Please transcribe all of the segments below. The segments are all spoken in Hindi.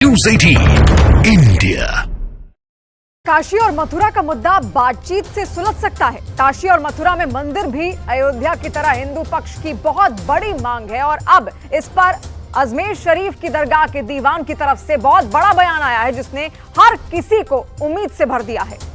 News 18 India. काशी और मथुरा का मुद्दा बातचीत से सुलझ सकता है। काशी और मथुरा में मंदिर भी अयोध्या की तरह हिंदू पक्ष की बहुत बड़ी मांग है और अब इस पर अजमेर शरीफ की दरगाह के दीवान की तरफ से बहुत बड़ा बयान आया है जिसने हर किसी को उम्मीद से भर दिया है।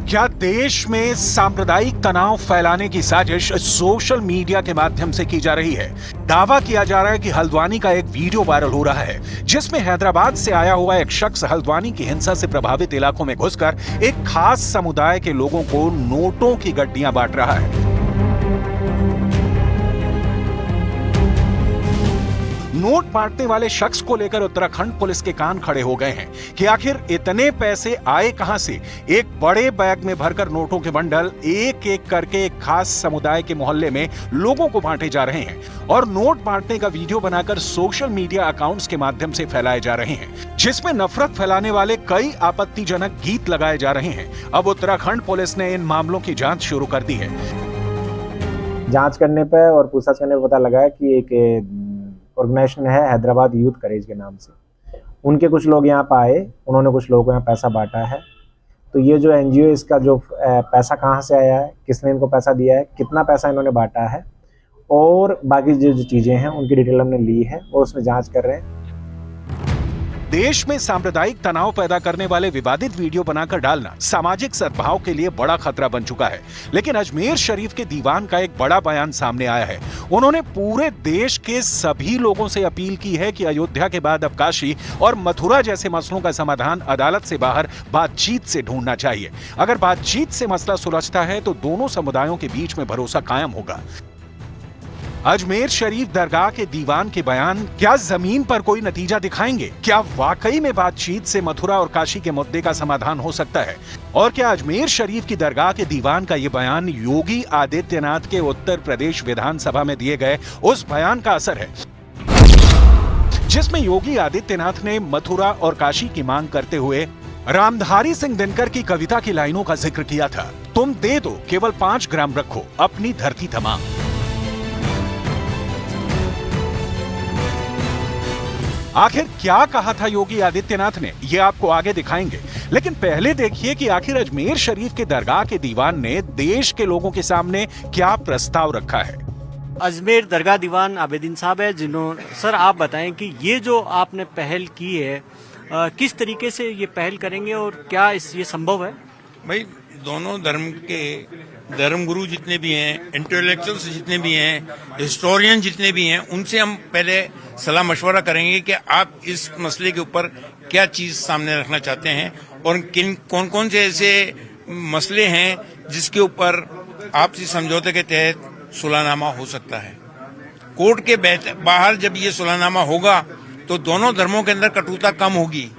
क्या देश में सांप्रदायिक तनाव फैलाने की साजिश सोशल मीडिया के माध्यम से की जा रही है? दावा किया जा रहा है कि हल्द्वानी का एक वीडियो वायरल हो रहा है जिसमें हैदराबाद से आया हुआ एक शख्स हल्द्वानी की हिंसा से प्रभावित इलाकों में घुसकर एक खास समुदाय के लोगों को नोटों की गड्डियां बांट रहा है। नोट बांटने वाले शख्स को लेकर उत्तराखंड पुलिस के कान खड़े हो गए हैं कि आखिर इतने पैसे आए कहां से। एक बड़े बैग में भरकर नोटों के बंडल एक एक करके एक खास समुदाय के मोहल्ले में लोगों को बांटे जा रहे हैं और नोट बांटने का वीडियो बनाकर सोशल मीडिया अकाउंट्स के माध्यम से फैलाए जा रहे हैं जिसमें नफरत फैलाने वाले कई आपत्तिजनक गीत लगाए जा रहे हैं। अब उत्तराखंड पुलिस ने इन मामलों की जांच शुरू कर दी है। जांच करने पर और पूछताछ करने पर पता लगा कि एक ऑर्गेनाइजेशन है हैदराबाद यूथ करेज के नाम से, उनके कुछ लोग यहाँ पर आए, उन्होंने कुछ लोगों को यहाँ पैसा बांटा है। तो ये जो एनजीओ, इसका जो पैसा कहाँ से आया है, किसने इनको पैसा दिया है, कितना पैसा इन्होंने बांटा है और बाकी जो चीज़ें हैं उनकी डिटेल हमने ली है और उसमें जांच कर रहे हैं। देश में सांप्रदायिक तनाव पैदा करने वाले विवादित वीडियो बनाकर डालना सामाजिक सद्भाव के लिए बड़ा खतरा बन चुका है, लेकिन अजमेर शरीफ के दीवान का एक बड़ा बयान सामने आया है। उन्होंने पूरे देश के सभी लोगों से अपील की है कि अयोध्या के बाद अब काशी और मथुरा जैसे मसलों का समाधान अदालत से बाहर बातचीत से ढूंढना चाहिए। अगर बातचीत से मसला सुलझता है तो दोनों समुदायों के बीच में भरोसा कायम होगा। अजमेर शरीफ दरगाह के दीवान के बयान क्या जमीन पर कोई नतीजा दिखाएंगे? क्या वाकई में बातचीत से मथुरा और काशी के मुद्दे का समाधान हो सकता है? और क्या अजमेर शरीफ की दरगाह के दीवान का ये बयान योगी आदित्यनाथ के उत्तर प्रदेश विधानसभा में दिए गए उस बयान का असर है जिसमें योगी आदित्यनाथ ने मथुरा और काशी की मांग करते हुए रामधारी सिंह दिनकर की कविता की लाइनों का जिक्र किया था, तुम दे दो केवल 5 ग्राम रखो अपनी धरती तमाम। आखिर क्या कहा था योगी आदित्यनाथ ने, ये आपको आगे दिखाएंगे, लेकिन पहले देखिए कि आखिर अजमेर शरीफ के दरगाह के दीवान ने देश के लोगों के सामने क्या प्रस्ताव रखा है। अजमेर दरगाह दीवान आबेदीन साहब है, जिन्होंने सर आप बताएं कि ये जो आपने पहल की है किस तरीके से ये पहल करेंगे और क्या ये संभव है? भाई दोनों धर्म के धर्मगुरु जितने भी हैं, इंटेलेक्चुअल्स जितने भी हैं, हिस्टोरियन जितने भी हैं, उनसे हम पहले सलाह मशवरा करेंगे कि आप इस मसले के ऊपर क्या चीज सामने रखना चाहते हैं और कौन कौन से ऐसे मसले हैं जिसके ऊपर आपसी समझौते के तहत सुलहनामा हो सकता है। कोर्ट के बाहर जब ये सुलहनामा होगा तो दोनों धर्मों के अंदर कटुता कम होगी।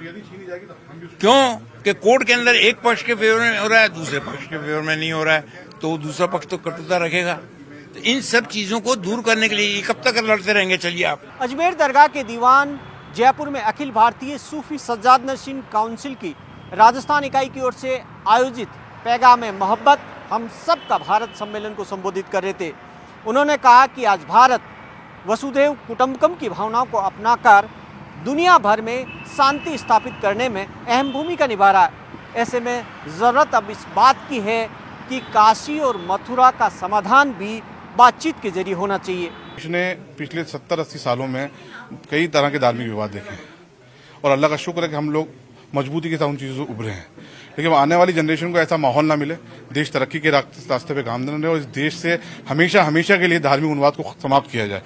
क्यों कि कोर्ट के अंदर एक पक्ष के फेवर में हो रहा है, दूसरे पक्ष के फेवर में नहीं हो रहा है, तो दूसरा पक्ष तो कटुता रखेगा। तो इन सब चीजों को दूर करने के लिए कब तक लड़ते रहेंगे? चलिए आप। अजमेर दरगाह के दीवान जयपुर में अखिल भारतीय सूफी सज्जाद नशीन काउंसिल की राजस्थान इकाई की ओर से आयोजित पैगाम मोहब्बत हम सब का भारत सम्मेलन को संबोधित कर रहे थे। उन्होंने कहा कि आज भारत वसुधैव कुटुंबकम की भावनाओं को अपनाकर दुनिया भर में शांति स्थापित करने में अहम भूमिका निभा रहा है। ऐसे में ज़रूरत अब इस बात की है कि काशी और मथुरा का समाधान भी बातचीत के जरिए होना चाहिए। इसने पिछले 70-80 सालों में कई तरह के धार्मिक विवाद देखे हैं और अल्लाह का शुक्र है कि हम लोग मजबूती के साथ उन चीज़ों से उभरे हैं, लेकिन आने वाली जनरेशन को ऐसा माहौल ना मिले, देश तरक्की के रास्ते पे गामजन रहे और इस देश से हमेशा हमेशा के लिए धार्मिक उन्माद को समाप्त किया जाए।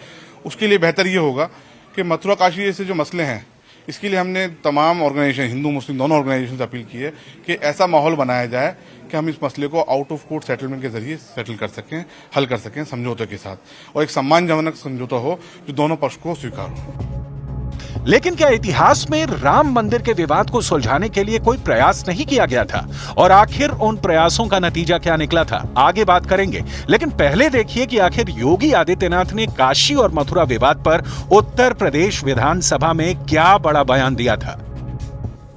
उसके लिए बेहतर ये होगा कि मथुरा काशी जैसे जो मसले हैं, इसके लिए हमने तमाम ऑर्गेनाइजेशन, हिंदू मुस्लिम दोनों ऑर्गेनाइजेशन से अपील की है कि ऐसा माहौल बनाया जाए कि हम इस मसले को आउट ऑफ कोर्ट सेटलमेंट के जरिए सेटल कर सकें, हल कर सकें समझौते के साथ, और एक सम्मानजनक समझौता हो जो दोनों पक्ष को स्वीकार हो। लेकिन क्या इतिहास में राम मंदिर के विवाद को सुलझाने के लिए कोई प्रयास नहीं किया गया था? और आखिर उन प्रयासों का नतीजा क्या निकला था, आगे बात करेंगे। लेकिन पहले देखिए कि आखिर योगी आदित्यनाथ ने काशी और मथुरा विवाद पर उत्तर प्रदेश विधानसभा में क्या बड़ा बयान दिया था।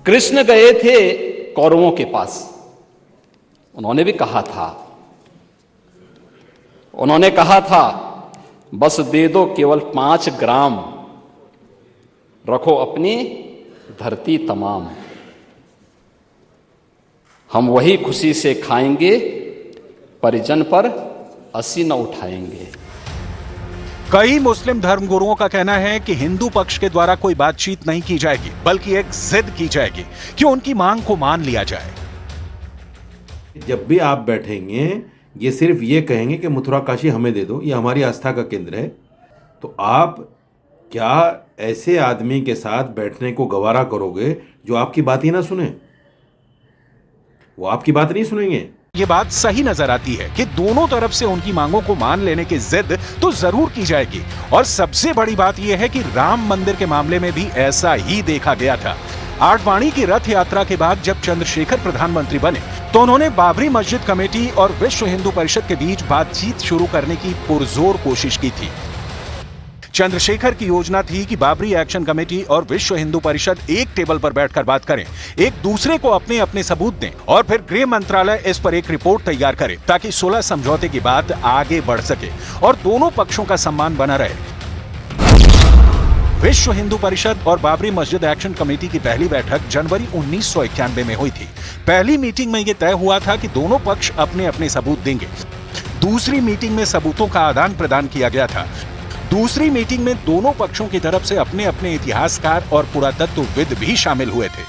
कृष्ण गए थे कौरवों के पास, उन्होंने भी कहा था बस दे दो केवल 5 ग्राम, रखो अपनी धरती तमाम, हम वही खुशी से खाएंगे, परिजन पर असी न उठाएंगे। कई मुस्लिम धर्मगुरुओं का कहना है कि हिंदू पक्ष के द्वारा कोई बातचीत नहीं की जाएगी, बल्कि एक जिद की जाएगी कि उनकी मांग को मान लिया जाए। जब भी आप बैठेंगे, ये सिर्फ ये कहेंगे कि मथुरा काशी हमें दे दो, ये हमारी आस्था का केंद्र है, तो आप क्या ऐसे आदमी के साथ बैठने को गवारा करोगे जो आपकी बात ही ना सुने? वो आपकी बात नहीं सुनेंगे। ये बात सही नजर आती है कि दोनों तरफ से उनकी मांगों को मान लेने की जिद तो जरूर की जाएगी। और सबसे बड़ी बात यह है कि राम मंदिर के मामले में भी ऐसा ही देखा गया था। आडवाणी की रथ यात्रा के बाद जब चंद्रशेखर प्रधानमंत्री बने तो उन्होंने बाबरी मस्जिद कमेटी और विश्व हिंदू परिषद के बीच बातचीत शुरू करने की पुरजोर कोशिश की थी। चंद्रशेखर की योजना थी कि बाबरी एक्शन कमेटी और विश्व हिंदू परिषद एक टेबल पर बैठकर बात करें, एक दूसरे को अपने अपने सबूत दें और फिर गृह मंत्रालय इस पर एक रिपोर्ट तैयार करे ताकि 16 समझौते की बात आगे बढ़ सके और दोनों पक्षों का सम्मान बना रहे। विश्व हिंदू परिषद और बाबरी मस्जिद एक्शन कमेटी की पहली बैठक जनवरी 1991 में हुई थी। पहली मीटिंग में यह तय हुआ था कि दोनों पक्ष अपने अपने सबूत देंगे। दूसरी मीटिंग में सबूतों का आदान प्रदान किया गया था। दूसरी मीटिंग में दोनों पक्षों की तरफ से अपने अपने इतिहासकार और पुरातत्वविद भी शामिल हुए थे।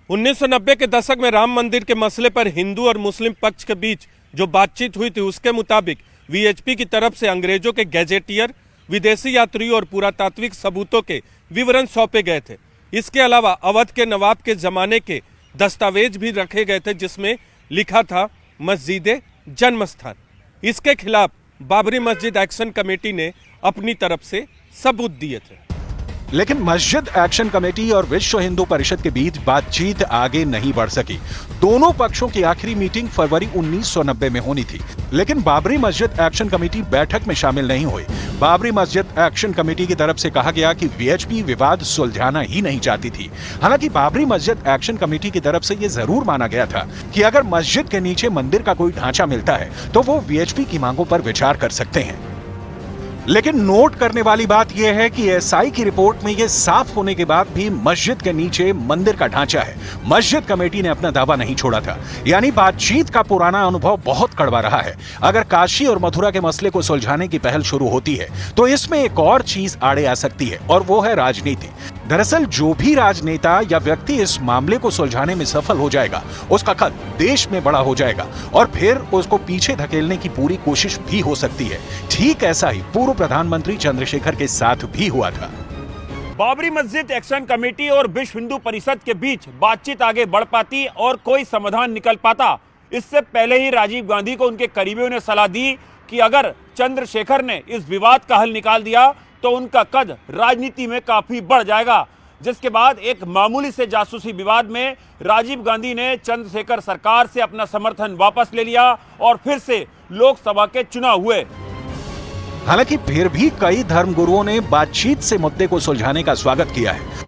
1990 के दशक में राम मंदिर के मसले पर हिंदू और मुस्लिम पक्ष के बीच जो बातचीत हुई थी, उसके मुताबिक वीएचपी की तरफ से अंग्रेजों के गैजेटियर, विदेशी यात्री और पुरातात्विक सबूतों के विवरण सौंपे गए थे। इसके अलावा अवध के नवाब के जमाने के दस्तावेज भी रखे गए थे, जिसमें लिखा था मस्जिद जन्म स्थान। इसके खिलाफ बाबरी मस्जिद एक्शन कमेटी ने अपनी तरफ से सबूत दिए थे। लेकिन मस्जिद एक्शन कमेटी और विश्व हिंदू परिषद के बीच बातचीत आगे नहीं बढ़ सकी। दोनों पक्षों की आखिरी मीटिंग फरवरी 1990 में होनी थी, लेकिन बाबरी मस्जिद एक्शन कमेटी बैठक में शामिल नहीं हुई। बाबरी मस्जिद एक्शन कमेटी की तरफ से कहा गया कि वीएचपी विवाद सुलझाना ही नहीं चाहती थी। हालांकि बाबरी मस्जिद एक्शन कमेटी की तरफ से यह जरूर माना गया था कि अगर मस्जिद के नीचे मंदिर का कोई ढांचा मिलता है तो वो वीएचपी की मांगों पर विचार कर सकते हैं। लेकिन नोट करने वाली बात यह है कि एसआई की रिपोर्ट में यह साफ होने के बाद भी मस्जिद के नीचे मंदिर का ढांचा है। मस्जिद कमेटी ने अपना दावा नहीं छोड़ा था, यानी बातचीत का पुराना अनुभव बहुत कड़वा रहा है। अगर काशी और मथुरा के मसले को सुलझाने की पहल शुरू होती है तो इसमें एक और चीज आड़े आ सकती है, और वो है राजनीति। दरअसल जो भी राजनेता या व्यक्ति इस मामले को सुलझाने में सफल हो जाएगा, उसका कद देश में बड़ा हो जाएगा और फिर उसको पीछे धकेलने की पूरी कोशिश भी हो सकती है। ठीक ऐसा ही पूर्व प्रधानमंत्री चंद्रशेखर के साथ भी हुआ था। बाबरी मस्जिद एक्शन कमेटी और विश्व हिंदू परिषद के बीच बातचीत आगे बढ़ पाती और कोई समाधान निकल पाता, इससे पहले ही राजीव गांधी को उनके करीबियों ने सलाह दी कि अगर चंद्रशेखर ने इस विवाद का हल निकाल दिया तो उनका कद राजनीति में काफी बढ़ जाएगा। जिसके बाद एक मामूली से जासूसी विवाद में राजीव गांधी ने चंद्रशेखर सरकार से अपना समर्थन वापस ले लिया और फिर से लोकसभा के चुनाव हुए। हालांकि फिर भी कई धर्मगुरुओं ने बातचीत से मुद्दे को सुलझाने का स्वागत किया है